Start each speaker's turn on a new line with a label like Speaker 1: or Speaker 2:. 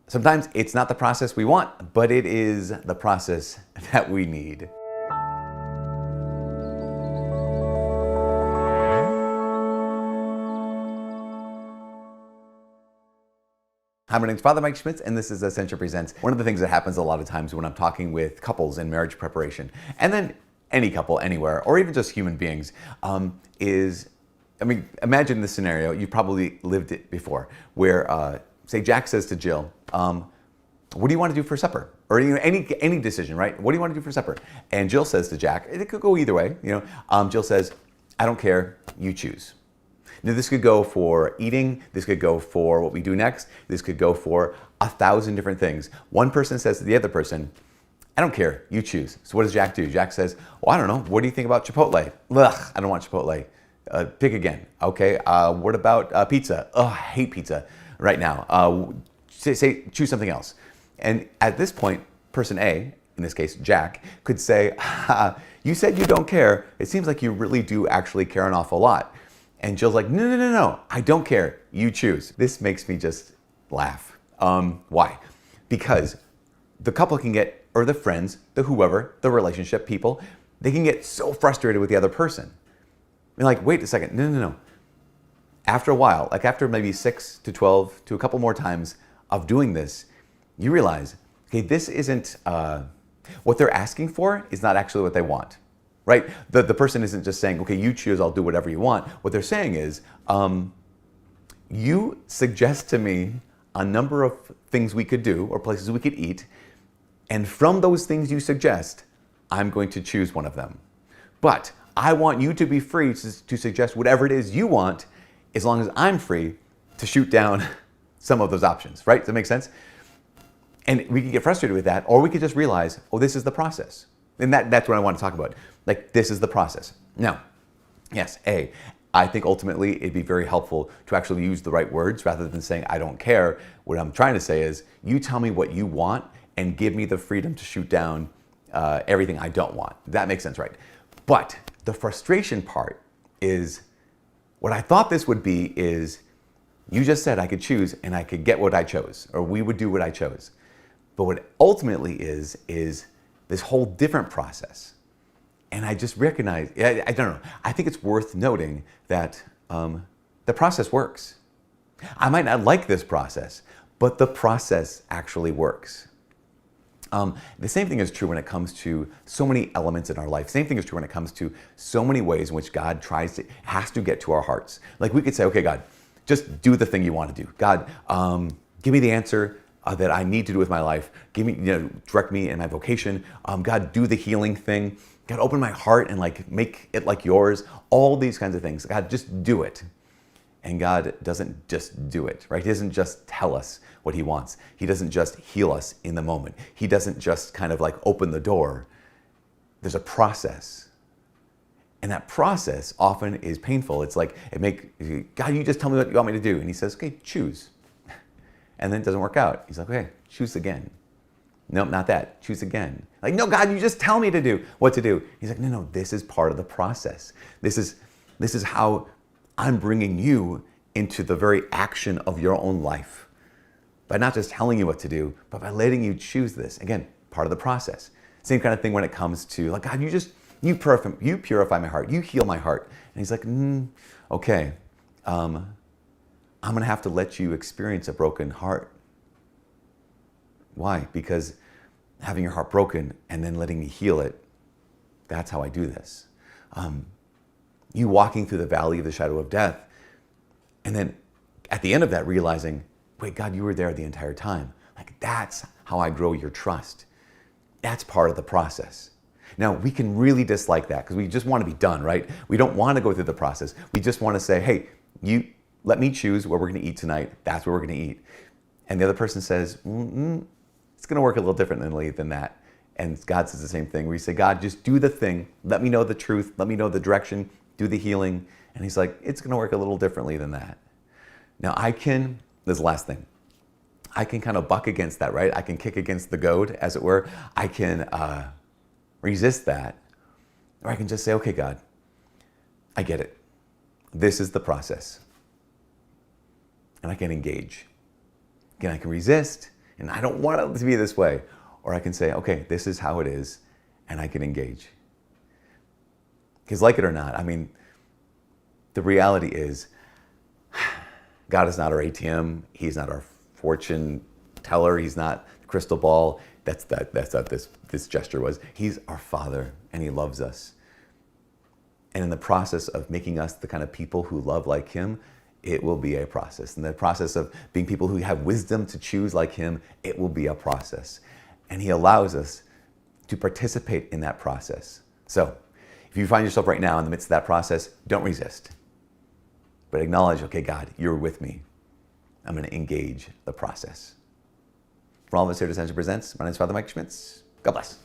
Speaker 1: Sometimes it's not the process we want, but it is the process that we need. Hi, my name is Father Mike Schmitz, and this is Ascension Presents. One of the things that happens a lot of times when I'm talking with couples in marriage preparation, and then any couple anywhere, or even just human beings, imagine this scenario. You've probably lived it before, where, say, Jack says to Jill, what do you want to do for supper? Or any decision, right? What do you want to do for supper? And Jill says to Jack, it could go either way. Jill says, I don't care, you choose. Now, this could go for eating, this could go for what we do next, this could go for 1,000 different things. One person says to the other person, I don't care, you choose. So what does Jack do? Jack says, well, I don't know, what do you think about Chipotle? Ugh, I don't want Chipotle. Pick again. Okay, what about pizza? Ugh, I hate pizza right now. Choose something else. And at this point, person A, in this case, Jack, could say, you said you don't care. It seems like you really do actually care an awful lot. And Jill's like, no, I don't care. You choose. This makes me just laugh. Why? Because the couple can get, or the friends, the whoever, the relationship people, they can get so frustrated with the other person. They're like, wait a second, no. After a while, like after maybe 6 to 12 to a couple more times of doing this, you realize, okay, this isn't, what they're asking for is not actually what they want. Right? The person isn't just saying, okay, you choose, I'll do whatever you want. What they're saying is, you suggest to me a number of things we could do or places we could eat, and from those things you suggest, I'm going to choose one of them. But I want you to be free to suggest whatever it is you want, as long as I'm free to shoot down some of those options, right? Does that make sense? And we can get frustrated with that, or we could just realize, oh, this is the process. And that's what I want to talk about. Like, this is the process. Now, yes, I think ultimately it'd be very helpful to actually use the right words rather than saying, I don't care. What I'm trying to say is, you tell me what you want and give me the freedom to shoot down everything I don't want. That makes sense, right? But the frustration part is, what I thought this would be is, you just said I could choose and I could get what I chose, or we would do what I chose. But what it ultimately is this whole different process. And I just recognize, I don't know, I think it's worth noting that the process works. I might not like this process, but the process actually works. The same thing is true when it comes to so many elements in our life. Same thing is true when it comes to so many ways in which God has to get to our hearts. Like we could say, okay, God, just do the thing you want to do. God, give me the answer that I need to do with my life. Give me, direct me in my vocation. God, do the healing thing. God, open my heart and make it like yours. All these kinds of things. God, just do it. And God doesn't just do it, right? He doesn't just tell us what he wants. He doesn't just heal us in the moment. He doesn't just kind of open the door. There's a process. And that process often is painful. It's like, God, you just tell me what you want me to do. And he says, okay, choose. And then it doesn't work out. He's like, okay, choose again. Nope, not that. Choose again. Like, no, God, you just tell me what to do. He's like, no, this is part of the process. This is how I'm bringing you into the very action of your own life. By not just telling you what to do, but by letting you choose this. Again, part of the process. Same kind of thing when it comes to, God, you purify my heart. You heal my heart. And he's like, okay. I'm going to have to let you experience a broken heart. Why? Because having your heart broken and then letting me heal it, that's how I do this. You walking through the valley of the shadow of death, and then at the end of that realizing, wait, God, you were there the entire time. That's how I grow your trust. That's part of the process. Now, we can really dislike that because we just want to be done, right? We don't want to go through the process. We just want to say, hey, you let me choose where we're going to eat tonight. That's where we're going to eat. And the other person says, it's going to work a little differently than that. And God says the same thing, where you say, God, just do the thing. Let me know the truth. Let me know the direction. Do the healing. And he's like, it's going to work a little differently than that. Now this is the last thing. I can kind of buck against that, right? I can kick against the goad, as it were. I can resist that. Or I can just say, okay, God, I get it. This is the process. And I can engage. Again, I can resist, and I don't want it to be this way. Or I can say, okay, this is how it is, and I can engage. Because like it or not, I mean, the reality is, God is not our ATM. He's not our fortune teller. He's not the crystal ball. That's what this gesture was. He's our Father, and He loves us. And in the process of making us the kind of people who love like Him, it will be a process. In the process of being people who have wisdom to choose like Him, it will be a process. And He allows us to participate in that process. So, if you find yourself right now in the midst of that process, don't resist. But acknowledge, okay, God, you're with me. I'm going to engage the process. For all of us here at Ascension Presents, my name is Father Mike Schmitz. God bless.